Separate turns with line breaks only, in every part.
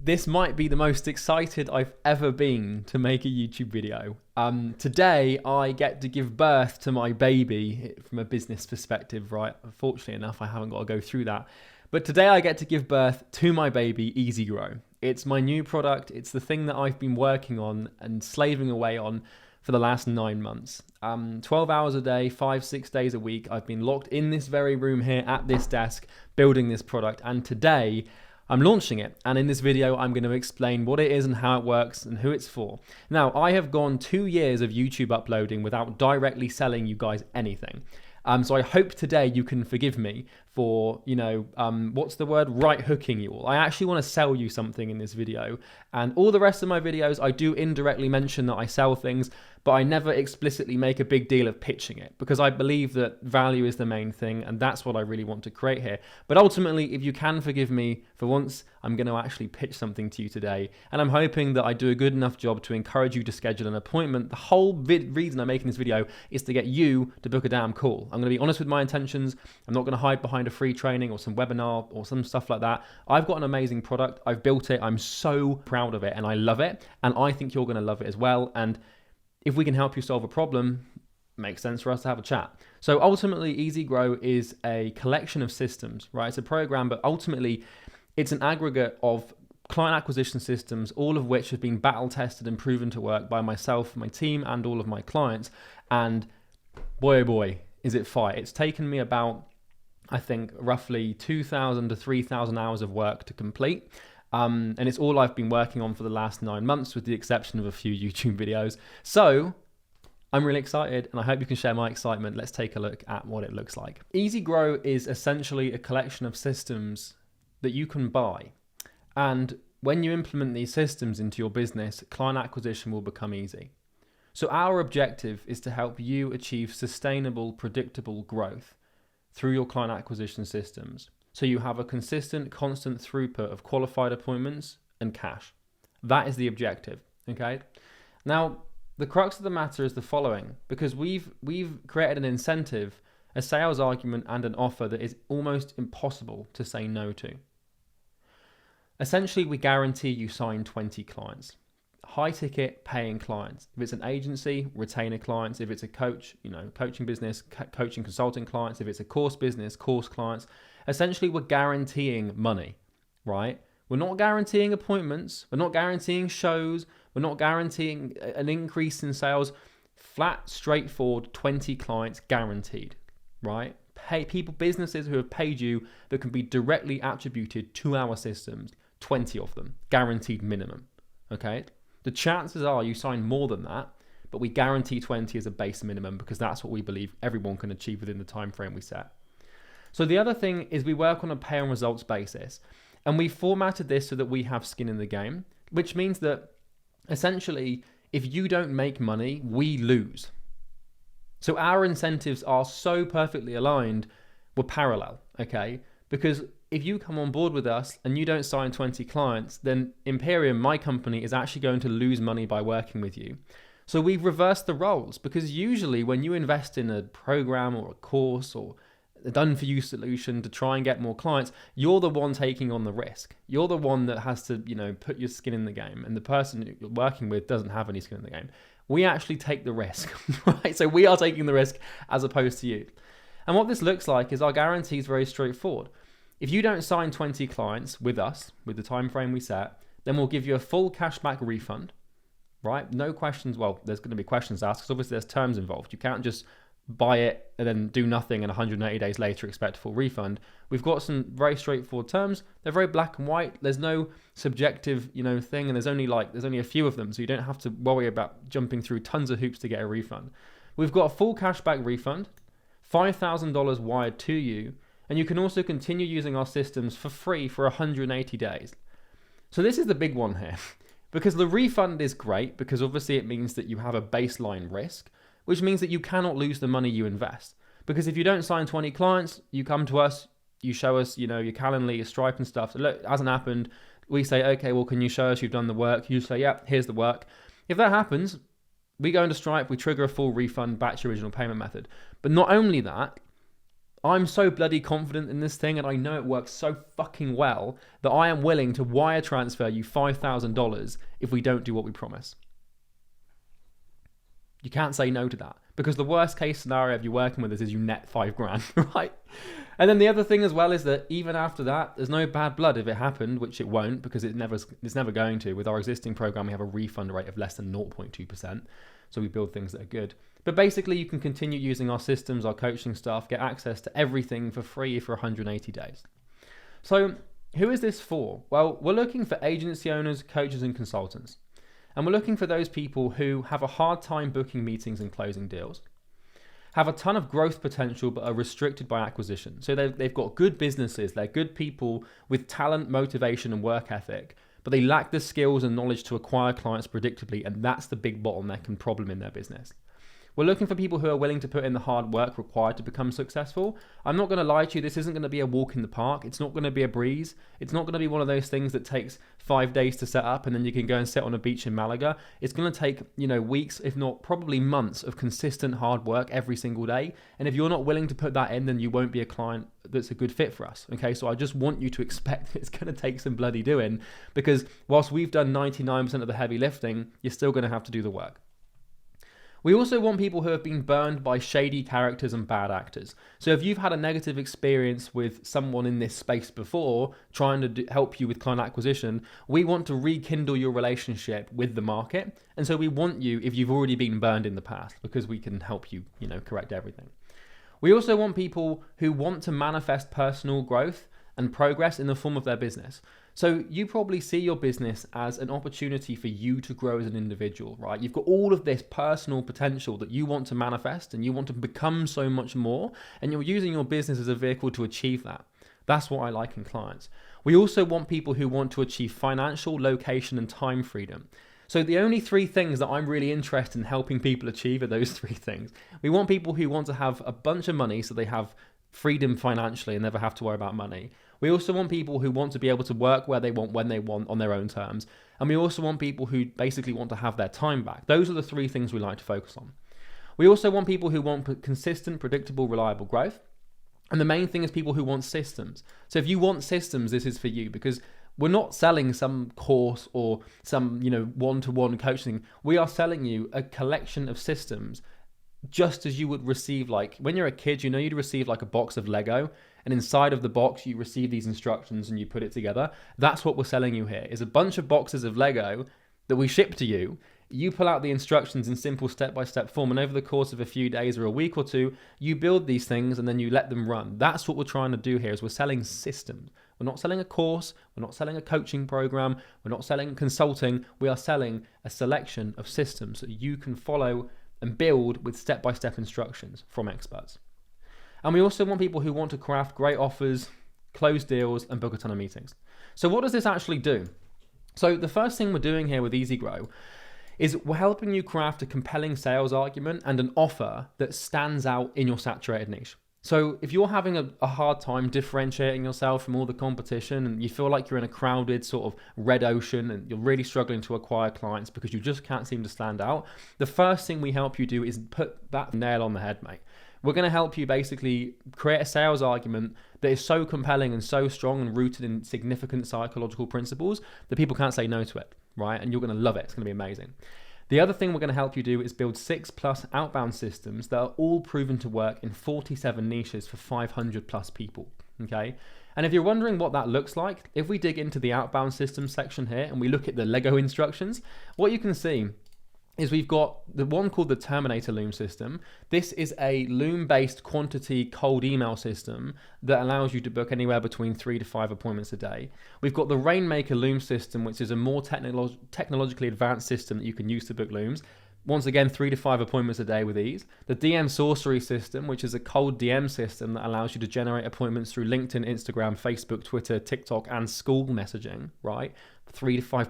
This might be the most excited I've ever been to make a YouTube video. Today, I get to give birth to my baby from a business perspective, right? Fortunately enough, I haven't got to go through that. But today I get to give birth to my baby, Easy Grow. It's my new product. It's the thing that I've been working on and slaving away on for the last 9 months. 12 hours a day, 5-6 days a week. I've been locked in this very room here at this desk, building this product. And today, I'm launching it, and in this video I'm going to explain what it is and how it works and who it's for. Now, I have gone 2 years of YouTube uploading without directly selling you guys anything. So I hope today you can forgive me for, what's the word? Right hooking you all. I actually want to sell you something in this video, and all the rest of my videos I do indirectly mention that I sell things, but I never explicitly make a big deal of pitching it because I believe that value is the main thing, and that's what I really want to create here. But ultimately, if you can forgive me for once, I'm going to actually pitch something to you today, and I'm hoping that I do a good enough job to encourage you to schedule an appointment. The whole reason I'm making this video is to get you to book a damn call. I'm going to be honest with my intentions. I'm not going to hide behind a free training or some webinar or some stuff like that. I've got an amazing product. I've built it. I'm so proud of it and I love it. And I think you're going to love it as well. And if we can help you solve a problem, it makes sense for us to have a chat. So ultimately, Easy Grow is a collection of systems, right? It's a program, but ultimately it's an aggregate of client acquisition systems, all of which have been battle tested and proven to work by myself, my team, and all of my clients. And boy, oh boy, is it fire. It's taken me about, I think, roughly 2,000 to 3,000 hours of work to complete. And it's all I've been working on for the last 9 months, with the exception of a few YouTube videos. So I'm really excited, and I hope you can share my excitement. Let's take a look at what it looks like. Easy Grow is essentially a collection of systems that you can buy. And when you implement these systems into your business, client acquisition will become easy. So our objective is to help you achieve sustainable, predictable growth through your client acquisition systems. So you have a consistent, constant throughput of qualified appointments and cash. That is the objective, okay? Now, the crux of the matter is the following, because we've created an incentive, a sales argument, and an offer that is almost impossible to say no to. Essentially, we guarantee you sign 20 clients. High ticket paying clients. If it's an agency, retainer clients. If it's a coach, coaching business, coaching consulting clients. If it's a course business, course clients. Essentially, we're guaranteeing money, right? We're not guaranteeing appointments. We're not guaranteeing shows. We're not guaranteeing an increase in sales. Flat, straightforward, 20 clients guaranteed, right? Businesses who have paid you that can be directly attributed to our systems, 20 of them, guaranteed minimum, okay? The chances are you sign more than that, but we guarantee 20 as a base minimum because that's what we believe everyone can achieve within the time frame we set. So the other thing is we work on a pay on results basis, and we formatted this so that we have skin in the game, which means that essentially if you don't make money, we lose. So our incentives are so perfectly aligned, we're parallel, okay? Because if you come on board with us and you don't sign 20 clients, then Imperium, my company, is actually going to lose money by working with you. So we've reversed the roles, because usually when you invest in a program or a course or a done-for-you solution to try and get more clients, you're the one taking on the risk. You're the one that has to, put your skin in the game, and the person you're working with doesn't have any skin in the game. We actually take the risk, right? So we are taking the risk as opposed to you. And what this looks like is our guarantee is very straightforward. If you don't sign 20 clients with us, with the time frame we set, then we'll give you a full cashback refund, right? No questions. Well, there's going to be questions asked because obviously there's terms involved. You can't just buy it and then do nothing and 180 days later expect a full refund. We've got some very straightforward terms. They're very black and white. There's no subjective, thing, and there's only a few of them, so you don't have to worry about jumping through tons of hoops to get a refund. We've got a full cashback refund, $5,000 wired to you, and you can also continue using our systems for free for 180 days. So this is the big one here, because the refund is great because obviously it means that you have a baseline risk, which means that you cannot lose the money you invest. Because if you don't sign 20 clients, you come to us, you show us, your Calendly, your Stripe and stuff. So look, it hasn't happened. We say, okay, well, can you show us you've done the work? You say, yeah, here's the work. If that happens, we go into Stripe, we trigger a full refund back to your original payment method. But not only that, I'm so bloody confident in this thing, and I know it works so fucking well that I am willing to wire transfer you $5,000 if we don't do what we promise. You can't say no to that, because the worst case scenario if you're working with us is you net $5,000, right? And then the other thing as well is that even after that, there's no bad blood if it happened, which it won't, because it's never going to. With our existing program, we have a refund rate of less than 0.2%. So we build things that are good. But basically, you can continue using our systems, our coaching staff, get access to everything for free for 180 days. So who is this for? Well, we're looking for agency owners, coaches, and consultants. And we're looking for those people who have a hard time booking meetings and closing deals, have a ton of growth potential but are restricted by acquisition. So they've got good businesses, they're good people with talent, motivation, and work ethic, but they lack the skills and knowledge to acquire clients predictably, and that's the big bottleneck and problem in their business. We're looking for people who are willing to put in the hard work required to become successful. I'm not going to lie to you, this isn't going to be a walk in the park. It's not going to be a breeze. It's not going to be one of those things that takes 5 days to set up and then you can go and sit on a beach in Malaga. It's going to take, weeks, if not probably months of consistent hard work every single day. And if you're not willing to put that in, then you won't be a client that's a good fit for us. Okay, so I just want you to expect it's going to take some bloody doing, because whilst we've done 99% of the heavy lifting, you're still going to have to do the work. We also want people who have been burned by shady characters and bad actors. So if you've had a negative experience with someone in this space before, trying to help you with client acquisition, we want to rekindle your relationship with the market. And so we want you, if you've already been burned in the past, because we can help you, correct everything. We also want people who want to manifest personal growth and progress in the form of their business. So you probably see your business as an opportunity for you to grow as an individual, right? You've got all of this personal potential that you want to manifest and you want to become so much more, and you're using your business as a vehicle to achieve that. That's what I like in clients. We also want people who want to achieve financial, location, and time freedom. So the only 3 things that I'm really interested in helping people achieve are those 3 things. We want people who want to have a bunch of money so they have freedom financially and never have to worry about money. We also want people who want to be able to work where they want, when they want, on their own terms. And we also want people who basically want to have their time back. Those are the 3 things we like to focus on. We also want people who want consistent, predictable, reliable growth. And the main thing is people who want systems. So if you want systems, this is for you, because we're not selling some course or some, one-to-one coaching. We are selling you a collection of systems, just as you would receive, like when you're a kid, you'd receive like a box of Lego, and inside of the box you receive these instructions and you put it together. That's what we're selling you here, is a bunch of boxes of Lego that we ship to you. You pull out the instructions in simple step-by-step form, and over the course of a few days or a week or 2, you build these things and then you let them run. That's what we're trying to do here, is we're selling systems. We're not selling a course, we're not selling a coaching program, we're not selling consulting. We are selling a selection of systems that you can follow and build with step-by-step instructions from experts. And we also want people who want to craft great offers, close deals, and book a ton of meetings. So what does this actually do? So the first thing we're doing here with EasyGrow is we're helping you craft a compelling sales argument and an offer that stands out in your saturated niche. So if you're having a hard time differentiating yourself from all the competition and you feel like you're in a crowded sort of red ocean and you're really struggling to acquire clients because you just can't seem to stand out, the first thing we help you do is put that nail on the head, mate. We're going to help you basically create a sales argument that is so compelling and so strong and rooted in significant psychological principles that people can't say no to it, right? And you're going to love it. It's going to be amazing. The other thing we're going to help you do is build 6+ outbound systems that are all proven to work in 47 niches for 500+ people, okay? And if you're wondering what that looks like, if we dig into the outbound systems section here and we look at the Lego instructions, what you can see is we've got the one called the Terminator Loom system. This is a Loom-based quantity cold email system that allows you to book anywhere between 3 to 5 appointments a day. We've got the Rainmaker Loom system, which is a more technologically advanced system that you can use to book looms. Once again, 3 to 5 appointments a day with ease. The DM Sorcery system, which is a cold DM system that allows you to generate appointments through LinkedIn, Instagram, Facebook, Twitter, TikTok, and school messaging, right? three to five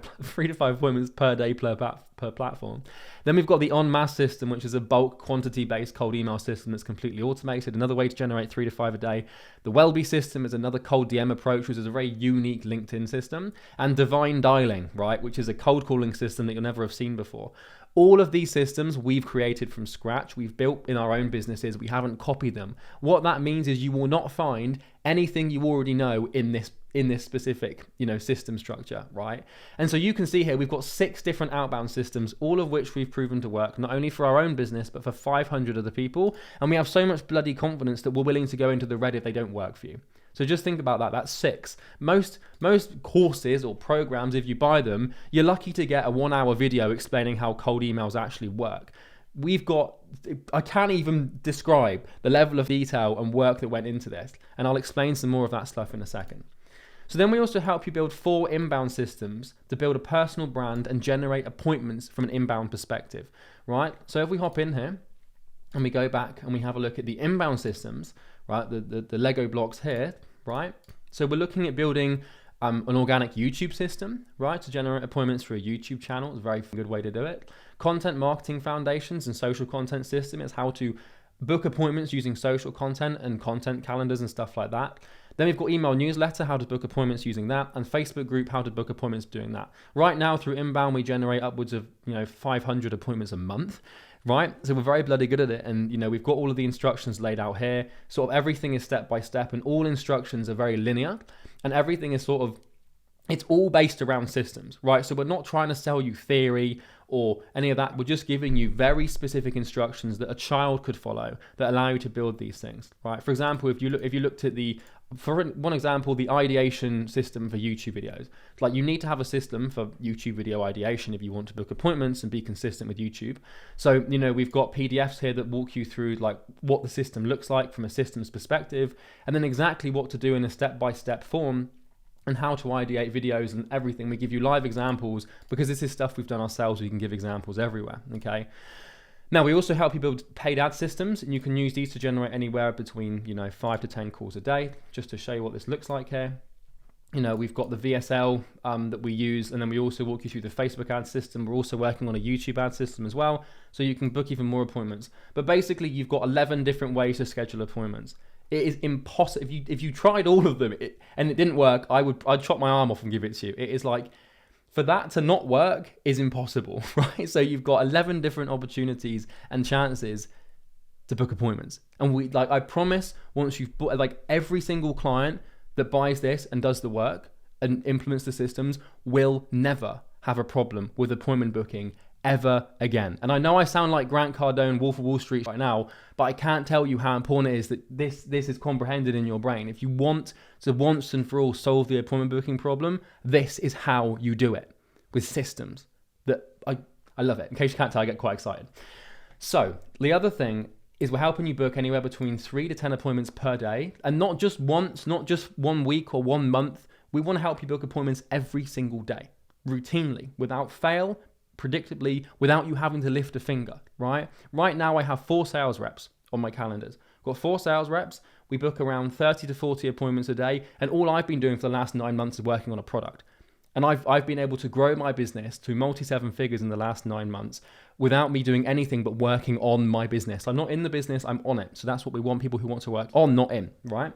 appointments per day per platform. Then we've got the en masse system, which is a bulk quantity-based cold email system that's completely automated. Another way to generate 3 to 5 a day. The Wellbe system is another cold DM approach, which is a very unique LinkedIn system. And Divine Dialing, right, which is a cold calling system that you'll never have seen before. All of these systems we've created from scratch. We've built in our own businesses. We haven't copied them. What that means is you will not find anything you already know in this specific, system structure, right? And so you can see here, we've got 6 different outbound systems, all of which we've proven to work, not only for our own business, but for 500 other people. And we have so much bloody confidence that we're willing to go into the red if they don't work for you. So just think about that. That's 6. Most courses or programs, if you buy them, you're lucky to get a 1-hour video explaining how cold emails actually work. I can't even describe the level of detail and work that went into this. And I'll explain some more of that stuff in a second. So then we also help you build 4 inbound systems to build a personal brand and generate appointments from an inbound perspective, right? So if we hop in here and we go back and we have a look at the inbound systems, right? The Lego blocks here, right? So we're looking at building an organic YouTube system, right? To generate appointments for a YouTube channel. It's a very good way to do it. Content marketing foundations and social content system is how to book appointments using social content and content calendars and stuff like that. Then we've got email newsletter, how to book appointments using that, and Facebook group, how to book appointments doing that. Right now through Inbound, we generate upwards of 500 appointments a month, right? So we're very bloody good at it. And we've got all of the instructions laid out here. Sort of everything is step by step, and all instructions are very linear, and everything is it's all based around systems, right? So we're not trying to sell you theory or any of that. We're just giving you very specific instructions that a child could follow that allow you to build these things, right? For example, if you looked at for one example, the ideation system for YouTube videos. Like, you need to have a system for YouTube video ideation if you want to book appointments and be consistent with YouTube. So, we've got PDFs here that walk you through like what the system looks like from a systems perspective, and then exactly what to do in a step-by-step form and how to ideate videos and everything. We give you live examples because this is stuff we've done ourselves. We can give examples everywhere, okay? Now, we also help you build paid ad systems, and you can use these to generate anywhere between 5 to 10 calls a day. Just to show you what this looks like here. We've got the VSL that we use, and then we also walk you through the Facebook ad system. We're also working on a YouTube ad system as well, so you can book even more appointments. But basically, you've got 11 different ways to schedule appointments. It is impossible. If you tried all of them and it didn't work, I'd chop my arm off and give it to you. It is like, for that to not work is impossible, right? So you've got 11 different opportunities and chances to book appointments. And I promise, once you've bought, every single client that buys this and does the work and implements the systems will never have a problem with appointment booking ever again. And I know I sound like Grant Cardone, Wolf of Wall Street right now, but I can't tell you how important it is that this is comprehended in your brain. If you want to once and for all solve the appointment booking problem, this is how you do it, with systems. I love it. In case you can't tell, I get quite excited. So the other thing is we're helping you book anywhere between 3 to 10 appointments per day, and not just once, not just 1 week or 1 month. We want to help you book appointments every single day, routinely, without fail, predictably, without you having to lift a finger, right? Right now I have 4 sales reps on my calendars. Got 4 sales reps. We book around 30 to 40 appointments a day, and all I've been doing for the last 9 months is working on a product. And I've been able to grow my business to multi-7 figures in the last 9 months without me doing anything but working on my business. I'm not in the business, I'm on it. So that's what we want people who want to work on, not in, right?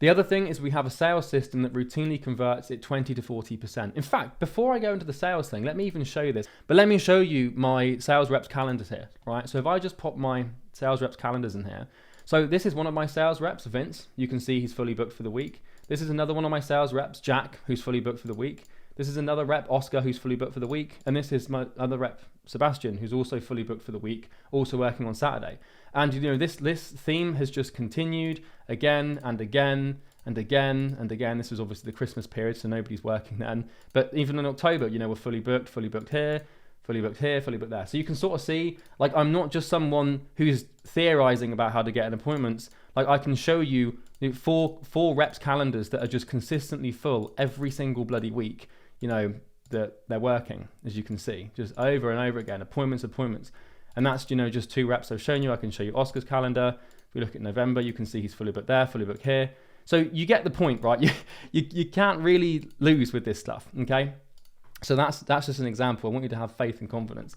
The other thing is we have a sales system that routinely converts at 20 to 40%. In fact, before I go into the sales thing, let me even show you this. But let me show you my sales reps calendars here, right? So if I just pop my sales reps calendars in here. So this is one of my sales reps, Vince. You can see he's fully booked for the week. This is another one of my sales reps, Jack, who's fully booked for the week. This is another rep, Oscar, who's fully booked for the week. And this is my other rep, Sebastian, who's also fully booked for the week, also working on Saturday. And this theme has just continued again and again and again and again. This was obviously the Christmas period, so nobody's working then. But even in October, we're fully booked here, fully booked here, fully booked there. So you can sort of see, I'm not just someone who's theorizing about how to get an appointments. I can show you four reps calendars that are just consistently full every single bloody week, that they're working, as you can see, just over and over again, appointments. And that's, just 2 reps I've shown you. I can show you Oscar's calendar. If we look at November, you can see he's fully booked there, fully booked here. So you get the point, right? You can't really lose with this stuff, okay? So that's just an example. I want you to have faith and confidence.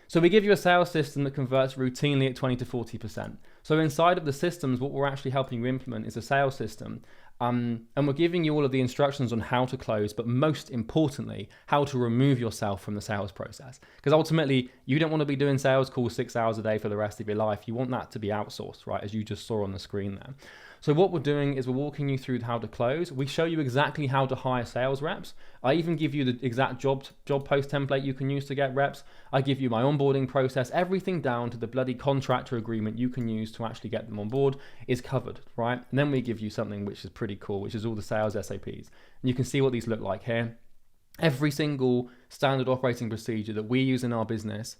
So we give you a sales system that converts routinely at 20 to 40%. So inside of the systems, what we're actually helping you implement is a sales system. And we're giving you all of the instructions on how to close, but most importantly, how to remove yourself from the sales process. Because ultimately, you don't want to be doing sales calls 6 hours a day for the rest of your life. You want that to be outsourced, right? As you just saw on the screen there. So what we're doing is we're walking you through how to close. We show you exactly how to hire sales reps. I even give you the exact job post template you can use to get reps. I give you my onboarding process. Everything down to the bloody contractor agreement you can use to actually get them on board is covered, right? And then we give you something which is pretty cool, which is all the sales SOPs. And you can see what these look like here. Every single standard operating procedure that we use in our business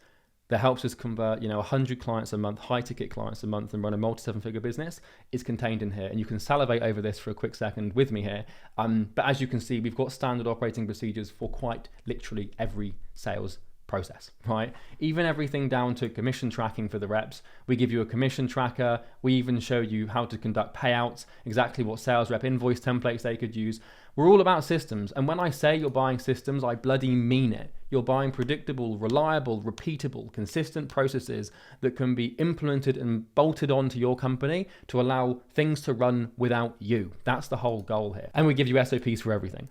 that helps us convert, 100 clients a month, high ticket clients a month, and run a multi-7-figure business is contained in here. And you can salivate over this for a quick second with me here. But as you can see, we've got standard operating procedures for quite literally every sales process, right? Even everything down to commission tracking for the reps. We give you a commission tracker. We even show you how to conduct payouts, exactly what sales rep invoice templates they could use. We're all about systems. And when I say you're buying systems, I bloody mean it. You're buying predictable, reliable, repeatable, consistent processes that can be implemented and bolted onto your company to allow things to run without you. That's the whole goal here. And we give you SOPs for everything.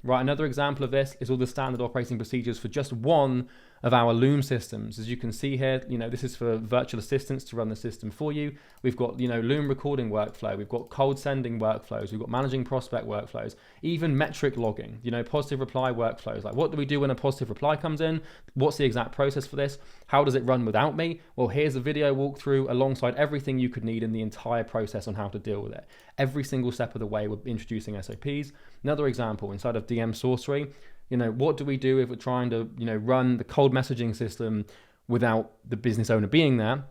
Right, another example of this is all the standard operating procedures for just one of our Loom systems. As you can see here, this is for virtual assistants to run the system for you. We've got, Loom recording workflow. We've got cold sending workflows. We've got managing prospect workflows, even metric logging, positive reply workflows. Like, what do we do when a positive reply comes in? What's the exact process for this? How does it run without me? Well, here's a video walkthrough alongside everything you could need in the entire process on how to deal with it. Every single step of the way, we're introducing SOPs. Another example, inside of DM Sorcery, what do we do if we're trying to, run the cold messaging system without the business owner being there?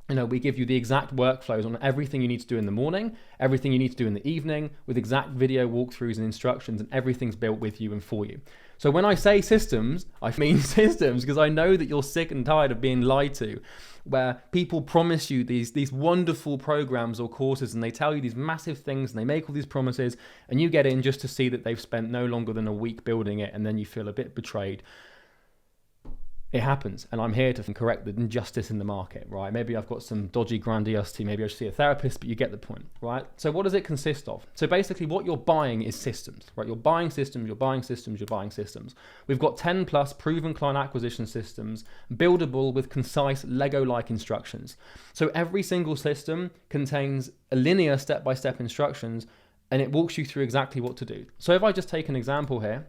We give you the exact workflows on everything you need to do in the morning, everything you need to do in the evening, with exact video walkthroughs and instructions, and everything's built with you and for you. So when I say systems, I mean systems, because I know that you're sick and tired of being lied to, where people promise you these wonderful programs or courses, and they tell you these massive things, and they make all these promises, and you get in just to see that they've spent no longer than a week building it, and then you feel a bit betrayed. It happens, and I'm here to correct the injustice in the market, right? Maybe I've got some dodgy grandiosity, maybe I should see a therapist, but you get the point, right? So what does it consist of? So basically what you're buying is systems, right? You're buying systems. We've got 10 plus proven client acquisition systems, buildable with concise Lego-like instructions. So every single system contains a linear step-by-step instructions, and it walks you through exactly what to do. So if I just take an example here,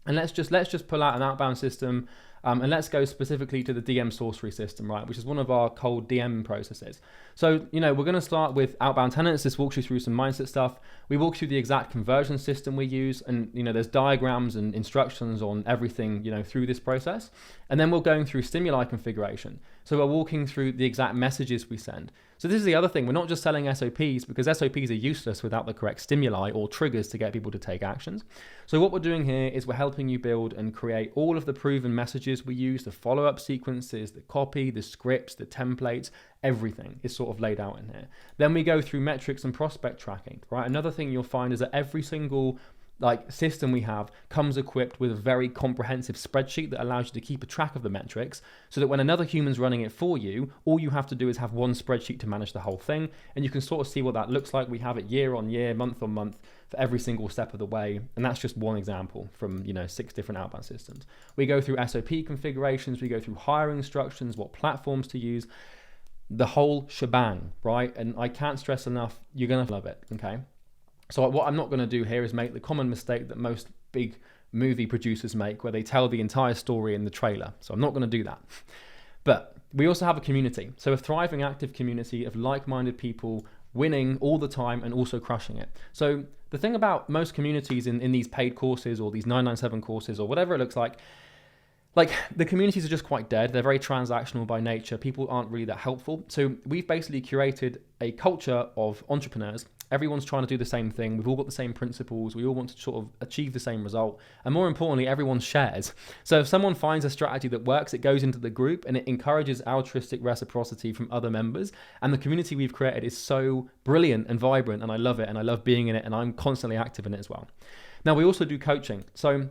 and let's just pull out an outbound system, and let's go specifically to the DM Sorcery system, right, which is one of our cold DM processes. So, we're going to start with outbound tenants. This walks you through some mindset stuff. We walk through the exact conversion system we use, and, there's diagrams and instructions on everything, through this process. And then we're going through stimuli configuration. So we're walking through the exact messages we send. So this is the other thing. We're not just selling SOPs, because SOPs are useless without the correct stimuli or triggers to get people to take actions. So what we're doing here is we're helping you build and create all of the proven messages we use, the follow-up sequences, the copy, the scripts, the templates, everything is sort of laid out in here. Then we go through metrics and prospect tracking, right? Another thing you'll find is that every single system we have comes equipped with a very comprehensive spreadsheet that allows you to keep a track of the metrics, so that when another human's running it for you, all you have to do is have one spreadsheet to manage the whole thing, and you can sort of see what that looks like. We have it year on year, month on month, for every single step of the way, and that's just one example from 6 different outbound systems. We go through SOP configurations, we go through hiring instructions, what platforms to use, the whole shebang, right? And I can't stress enough, you're gonna love it, okay? So what I'm not going to do here is make the common mistake that most big movie producers make, where they tell the entire story in the trailer. So I'm not going to do that. But we also have a community. So a thriving, active community of like-minded people winning all the time and also crushing it. So the thing about most communities in these paid courses or these 997 courses or whatever it looks like the communities are just quite dead. They're very transactional by nature. People aren't really that helpful. So we've basically curated a culture of entrepreneurs everyone's trying to do the same thing. We've all got the same principles. We all want to sort of achieve the same result. And more importantly, everyone shares. So if someone finds a strategy that works, it goes into the group and it encourages altruistic reciprocity from other members. And the community we've created is so brilliant and vibrant, and I love it, and I love being in it, and I'm constantly active in it as well. Now, we also do coaching. So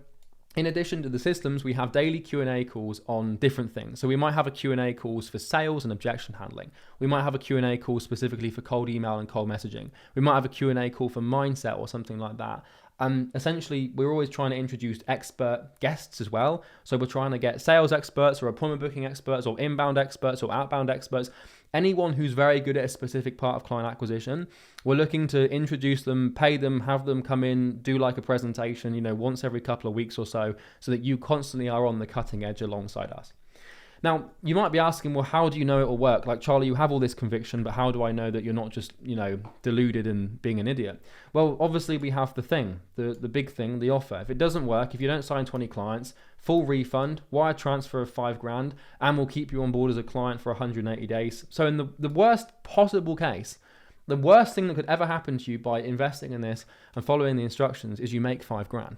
in addition to the systems, we have daily Q&A calls on different things. So we might have a Q&A calls for sales and objection handling. We might have a Q&A call specifically for cold email and cold messaging. We might have a Q&A call for mindset or something like that. Essentially, we're always trying to introduce expert guests as well. So we're trying to get sales experts or appointment booking experts or inbound experts or outbound experts. Anyone who's very good at a specific part of client acquisition, we're looking to introduce them, pay them, have them come in, do like a presentation, once every couple of weeks or so that you constantly are on the cutting edge alongside us. Now, you might be asking, well, how do you know it will work? Like, Charlie, you have all this conviction, but how do I know that you're not just, deluded and being an idiot? Well, obviously we have the big thing, the offer. If it doesn't work, if you don't sign 20 clients, full refund, wire transfer of $5,000, and we'll keep you on board as a client for 180 days. So in the worst possible case, the worst thing that could ever happen to you by investing in this and following the instructions is you make $5,000,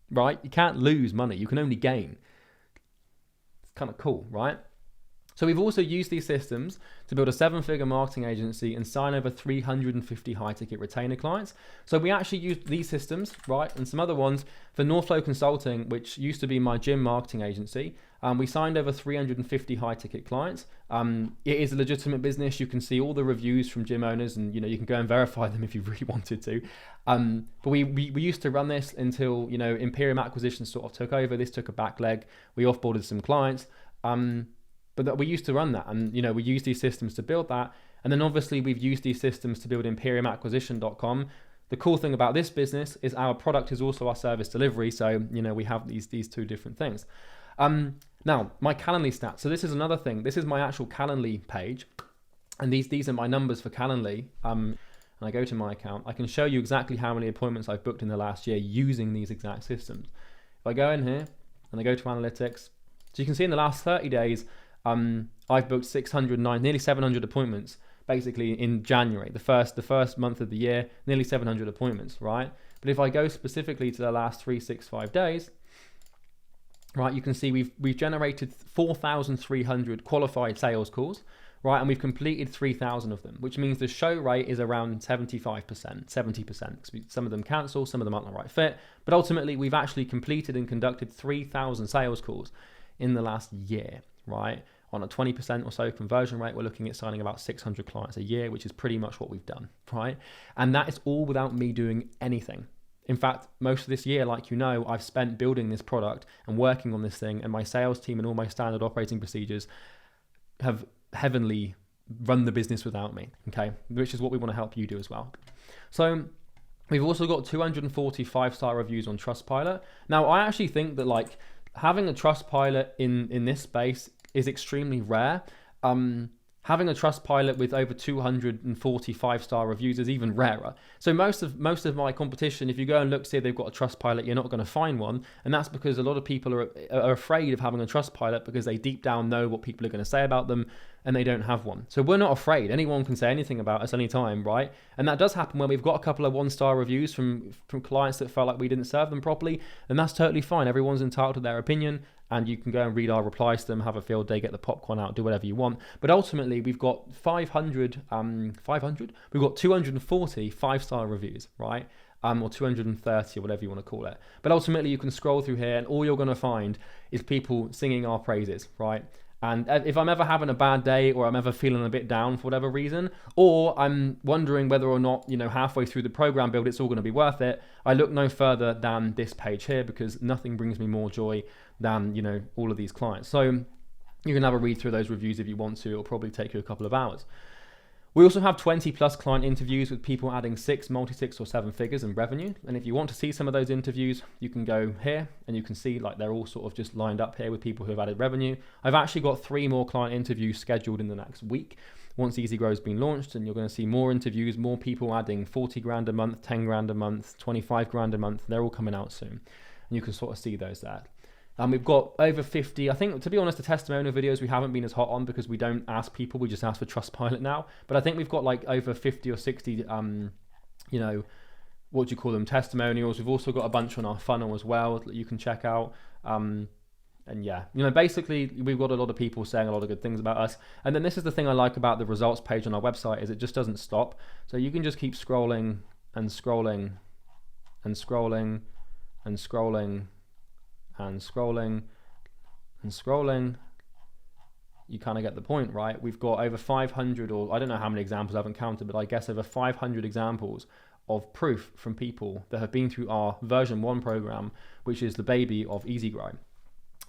right? You can't lose money. You can only gain. Kind of cool, right? So we've also used these systems to build a 7-figure marketing agency and sign over 350 high-ticket retainer clients. So we actually used these systems, right, and some other ones for NorthFlow Consulting, which used to be my gym marketing agency. We signed over 350 high-ticket clients. It is a legitimate business. You can see all the reviews from gym owners, and you can go and verify them if you really wanted to. But we used to run this until Imperium Acquisition sort of took over. This took a back leg. We offboarded some clients. But we used to run that, and we use these systems to build that. And then obviously we've used these systems to build imperiumacquisition.com. The cool thing about this business is our product is also our service delivery. So we have these two different things. Now my Calendly stats. So this is another thing. This is my actual Calendly page, and these are my numbers for Calendly. And I go to my account. I can show you exactly how many appointments I've booked in the last year using these exact systems. If I go in here and I go to analytics, so you can see in the last 30 days. I've booked 609, nearly 700 appointments, basically in January, the first month of the year, nearly 700 appointments, right? But if I go specifically to the last 365 days, right, you can see we've generated 4,300 qualified sales calls, right? And we've completed 3,000 of them, which means the show rate is around 75%, 70%. Some of them cancel, some of them aren't the right fit, but ultimately we've actually completed and conducted 3,000 sales calls in the last year, right? On a 20% or so conversion rate, we're looking at signing about 600 clients a year, which is pretty much what we've done, right? And that is all without me doing anything. In fact, most of this year, like I've spent building this product and working on this thing, and my sales team and all my standard operating procedures have heavenly run the business without me, okay? Which is what we want to help you do as well. So we've also got 240 5-star reviews on Trustpilot. Now, I actually think that having a Trustpilot in this space is extremely rare. Having a Trustpilot with over 240 5-star reviews is even rarer. So most of my competition, if you go and look, see if they've got a Trustpilot, you're not going to find one. And that's because a lot of people are afraid of having a Trustpilot because they deep down know what people are going to say about them, and they don't have one. So we're not afraid. Anyone can say anything about us anytime, right? And that does happen when we've got a couple of 1-star reviews from clients that felt like we didn't serve them properly, and that's totally fine. Everyone's entitled to their opinion, and you can go and read our replies to them, have a field day, get the popcorn out, do whatever you want. But ultimately, we've got 500, we've got 240 5-star reviews, right? Or 230 or whatever you want to call it. But ultimately, you can scroll through here, and all you're going to find is people singing our praises, right? And if I'm ever having a bad day, or I'm ever feeling a bit down for whatever reason, or I'm wondering whether or not, halfway through the program build, it's all going to be worth it, I look no further than this page here, because nothing brings me more joy than, all of these clients. So you can have a read through those reviews if you want to. It'll probably take you a couple of hours. We also have 20 plus client interviews with people adding 6, multi-6 or 7 figures in revenue. And if you want to see some of those interviews, you can go here and you can see they're all sort of just lined up here with people who have added revenue. I've actually got 3 more client interviews scheduled in the next week once Easy Grow's been launched, and you're going to see more interviews, more people adding 40 grand a month, 10 grand a month, 25 grand a month. They're all coming out soon. And you can sort of see those there. We've got over 50, I think, to be honest, the testimonial videos we haven't been as hot on because we don't ask people, we just ask for Trustpilot now. But I think we've got over 50 or 60 you know, what do you call them, testimonials. We've also got a bunch on our funnel as well that you can check out. And yeah, you know, basically we've got a lot of people saying a lot of good things about us. And then this is the thing I like about the results page on our website, is it just doesn't stop. So you can just keep scrolling and scrolling and scrolling and scrolling and scrolling and scrolling. You kind of get the point, right? We've got over 500, or I don't know how many examples I haven't counted, but I guess over 500 examples of proof from people that have been through our version 1 program, which is the baby of Easy Grow.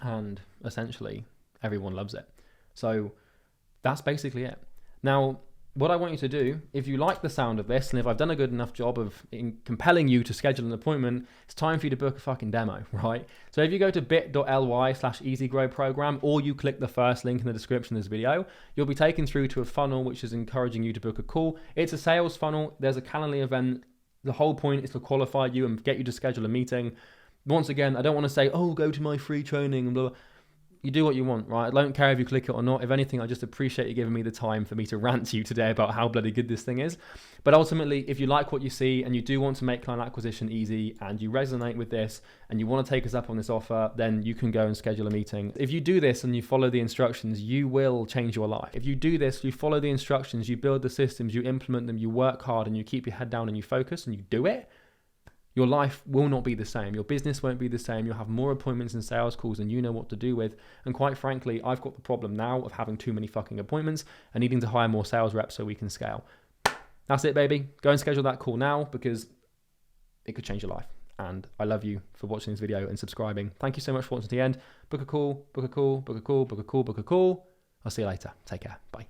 And essentially everyone loves it. So that's basically it. Now, what I want you to do, if you like the sound of this, and if I've done a good enough job of compelling you to schedule an appointment, it's time for you to book a fucking demo, right? So if you go to bit.ly/easygrowprogram, or you click the first link in the description of this video, you'll be taken through to a funnel which is encouraging you to book a call. It's a sales funnel. There's a Calendly event. The whole point is to qualify you and get you to schedule a meeting. Once again, I don't want to say, oh, go to my free training and blah, blah. You do what you want, right? I don't care if you click it or not. If anything, I just appreciate you giving me the time for me to rant to you today about how bloody good this thing is. But ultimately, if you like what you see and you do want to make client acquisition easy and you resonate with this and you want to take us up on this offer, then you can go and schedule a meeting. If you do this and you follow the instructions, you will change your life. If you do this, you follow the instructions, you build the systems, you implement them, you work hard and you keep your head down and you focus and you do it, your life will not be the same. Your business won't be the same. You'll have more appointments and sales calls than you know what to do with. And quite frankly, I've got the problem now of having too many fucking appointments and needing to hire more sales reps so we can scale. That's it, baby. Go and schedule that call now, because it could change your life. And I love you for watching this video and subscribing. Thank you so much for watching to the end. Book a call, book a call, book a call, book a call, book a call. I'll see you later. Take care. Bye.